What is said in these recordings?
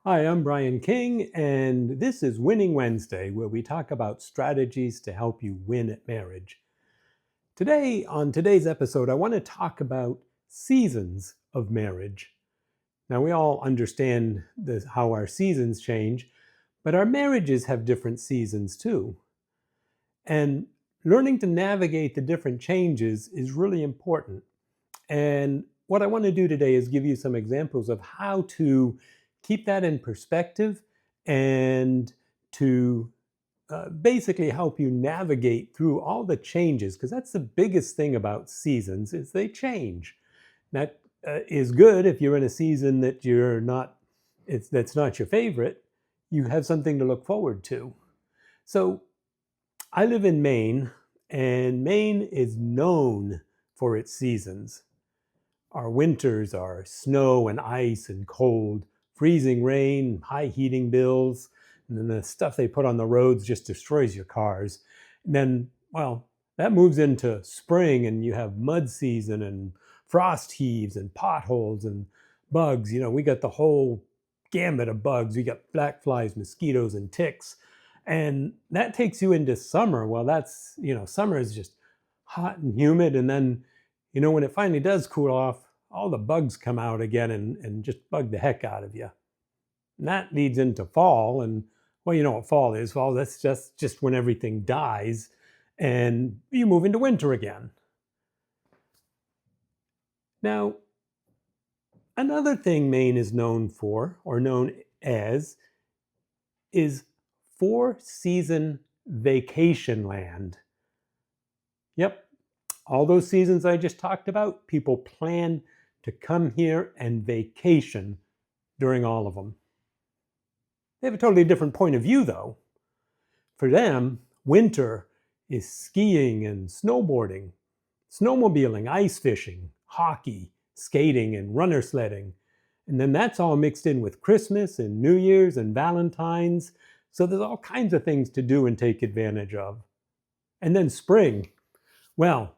Hi, I'm Brian King, and this is Winning Wednesday, where we talk about strategies to help you win at marriage. Today, on today's episode, I want to talk about seasons of marriage. Now, we all understand how our seasons change, but our marriages have different seasons too. And learning to navigate the different changes is really important. And what I want to do today is give you some examples of how to keep that in perspective and to basically help you navigate through all the changes, because that's the biggest thing about seasons is they change. That is good if you're in a season that that's not your favorite. You have something to look forward to. So I live in Maine, and Maine is known for its seasons. Our winters are snow and ice and cold, freezing rain, high heating bills, and then the stuff they put on the roads just destroys your cars. And then, well, that moves into spring and you have mud season and frost heaves and potholes and bugs. We got the whole gamut of bugs. We got black flies, mosquitoes, and ticks. And that takes you into summer. Well, summer is just hot and humid. And then when it finally does cool off, all the bugs come out again and just bug the heck out of you. And that leads into fall. And well, you know what fall is. Fall, that's just when everything dies and you move into winter again. Now, another thing Maine is known for, or known as, is four-season vacation land. Yep, all those seasons I just talked about, people plan to come here and vacation during all of them. They have a totally different point of view, though. For them, winter is skiing and snowboarding, snowmobiling, ice fishing, hockey, skating, and runner sledding. And then that's all mixed in with Christmas and New Year's and Valentine's. So there's all kinds of things to do and take advantage of. And then spring, well,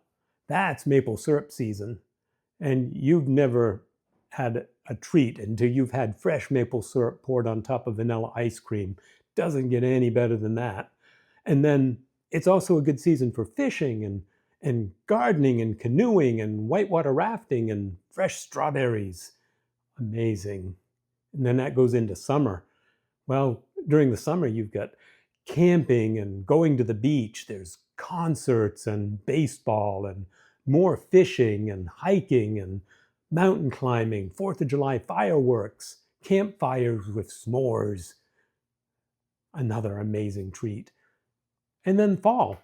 that's maple syrup season. And you've never had a treat until you've had fresh maple syrup poured on top of vanilla ice cream. Doesn't get any better than that. And then it's also a good season for fishing and gardening and canoeing and whitewater rafting and fresh strawberries. Amazing. And then that goes into summer. Well, during the summer, you've got camping and going to the beach. There's concerts and baseball and more fishing and hiking and mountain climbing, 4th of July fireworks, campfires with s'mores. Another amazing treat. And then fall.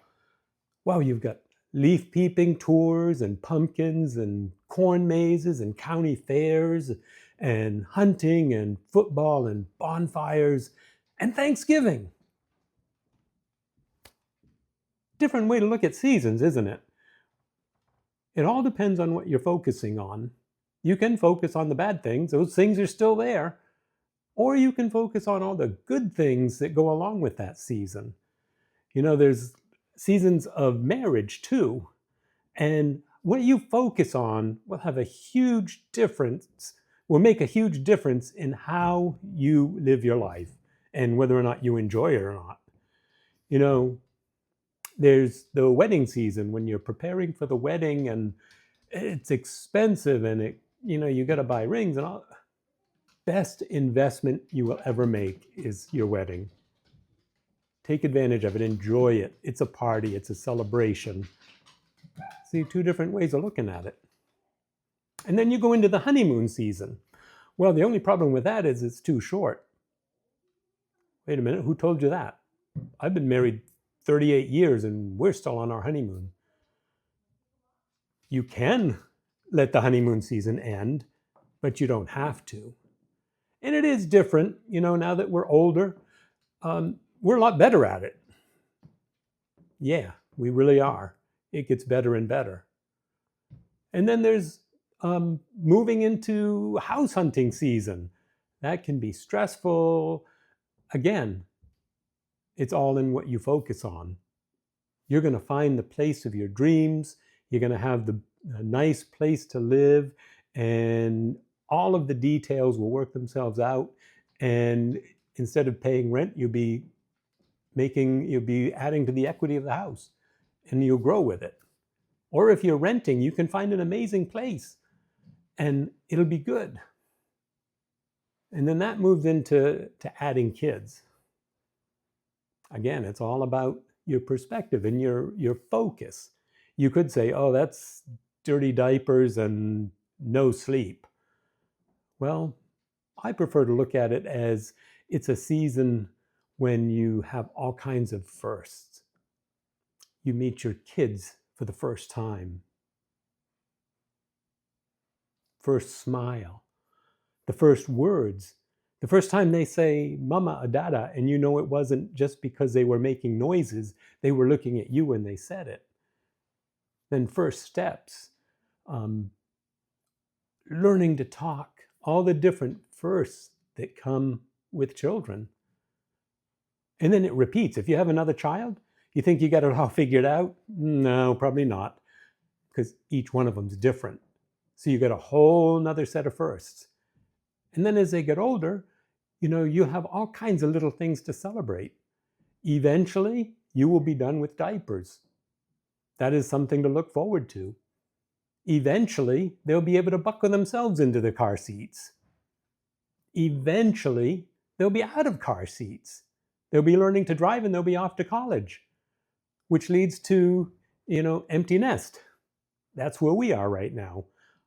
Well, you've got leaf peeping tours and pumpkins and corn mazes and county fairs and hunting and football and bonfires and Thanksgiving. Different way to look at seasons, isn't it? It all depends on what you're focusing on. You can focus on the bad things, those things are still there. Or you can focus on all the good things that go along with that season. There's seasons of marriage too. And what you focus on will have a huge difference, will make a huge difference in how you live your life and whether or not you enjoy it or not. There's the wedding season when you're preparing for the wedding and it's expensive and you got to buy rings and all. Best investment you will ever make is your wedding. Take advantage of it, enjoy it. It's a party, it's a celebration. See, two different ways of looking at it. And then you go into the honeymoon season. Well, the only problem with that is it's too short. Wait a minute, who told you that? I've been married 38 years and we're still on our honeymoon. You can let the honeymoon season end, but you don't have to. And it is different, now that we're older, we're a lot better at it. Yeah, we really are. It gets better and better. And then there's moving into house hunting season. That can be stressful. Again, it's all in what you focus on. You're going to find the place of your dreams. You're going to have a nice place to live, and all of the details will work themselves out. And instead of paying rent, you'll be adding to the equity of the house, and you'll grow with it. Or if you're renting, you can find an amazing place and it'll be good. And then that moves into adding kids. Again, it's all about your perspective and your focus. You could say, oh, that's dirty diapers and no sleep. Well, I prefer to look at it as it's a season when you have all kinds of firsts. You meet your kids for the first time. First smile, the first words, the first time they say mama or dada, and you know it wasn't just because they were making noises, they were looking at you when they said it. Then first steps, learning to talk, all the different firsts that come with children. And then it repeats. If you have another child, you think you got it all figured out? No, probably not, because each one of them is different. So you get a whole nother set of firsts. And then as they get older, you have all kinds of little things to celebrate. Eventually, you will be done with diapers. That is something to look forward to. Eventually, they'll be able to buckle themselves into the car seats. Eventually, they'll be out of car seats. They'll be learning to drive and they'll be off to college, which leads to, empty nest. That's where we are right now.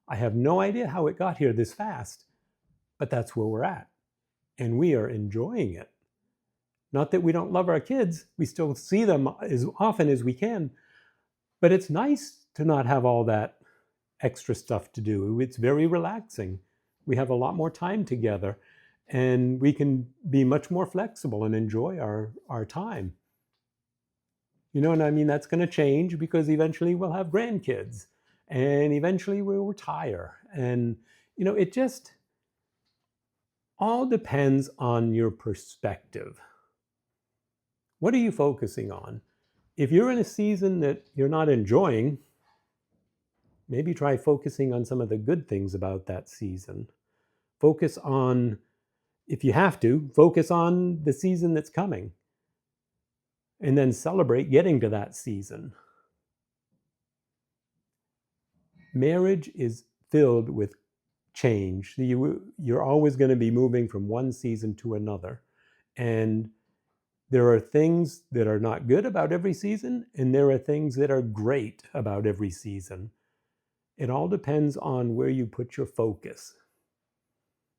I have no idea how it got here this fast, but that's where we're at. And we are enjoying it. Not that we don't love our kids, we still see them as often as we can, but it's nice to not have all that extra stuff to do. It's very relaxing. We have a lot more time together, and we can be much more flexible and enjoy our time. And I mean, that's going to change because eventually we'll have grandkids, and eventually we'll retire. And, it just all depends on your perspective. What are you focusing on? If you're in a season that you're not enjoying, maybe try focusing on some of the good things about that season. Focus on, if you have to, focus on the season that's coming. And then celebrate getting to that season. Marriage is filled with change. You're always going to be moving from one season to another. And there are things that are not good about every season, and there are things that are great about every season. It all depends on where you put your focus.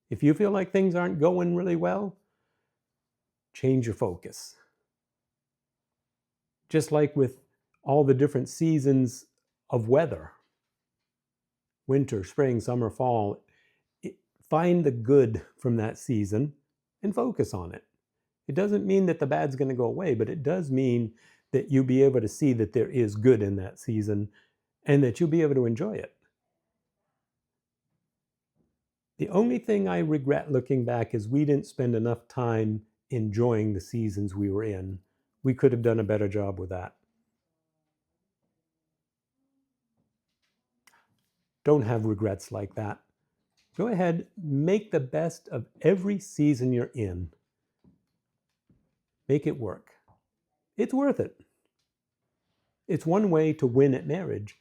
If you feel like things aren't going really well, change your focus. Just like with all the different seasons of weather, winter, spring, summer, fall, find the good from that season and focus on it. It doesn't mean that the bad's going to go away, but it does mean that you'll be able to see that there is good in that season and that you'll be able to enjoy it. The only thing I regret looking back is we didn't spend enough time enjoying the seasons we were in. We could have done a better job with that. Don't have regrets like that. Go ahead, make the best of every season you're in. Make it work. It's worth it. It's one way to win at marriage.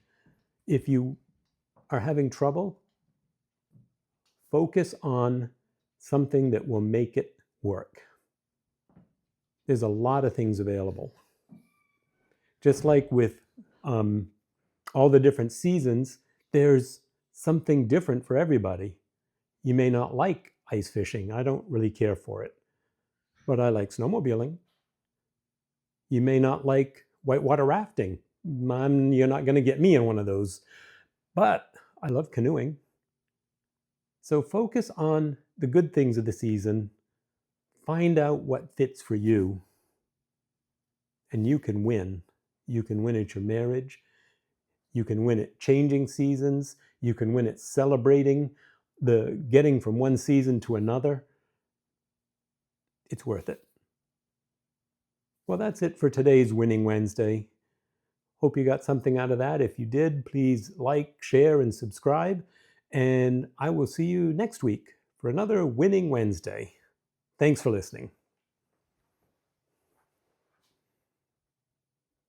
If you are having trouble, focus on something that will make it work. There's a lot of things available. Just like with all the different seasons, there's something different for everybody. You may not like ice fishing. I don't really care for it. But I like snowmobiling. You may not like whitewater rafting. You're not going to get me in one of those. But I love canoeing. So focus on the good things of the season. Find out what fits for you. And you can win. You can win at your marriage. You can win at changing seasons. You can win at celebrating the getting from one season to another. It's worth it. Well, that's it for today's Winning Wednesday. Hope you got something out of that. If you did, please like, share, and subscribe. And I will see you next week for another Winning Wednesday. Thanks for listening.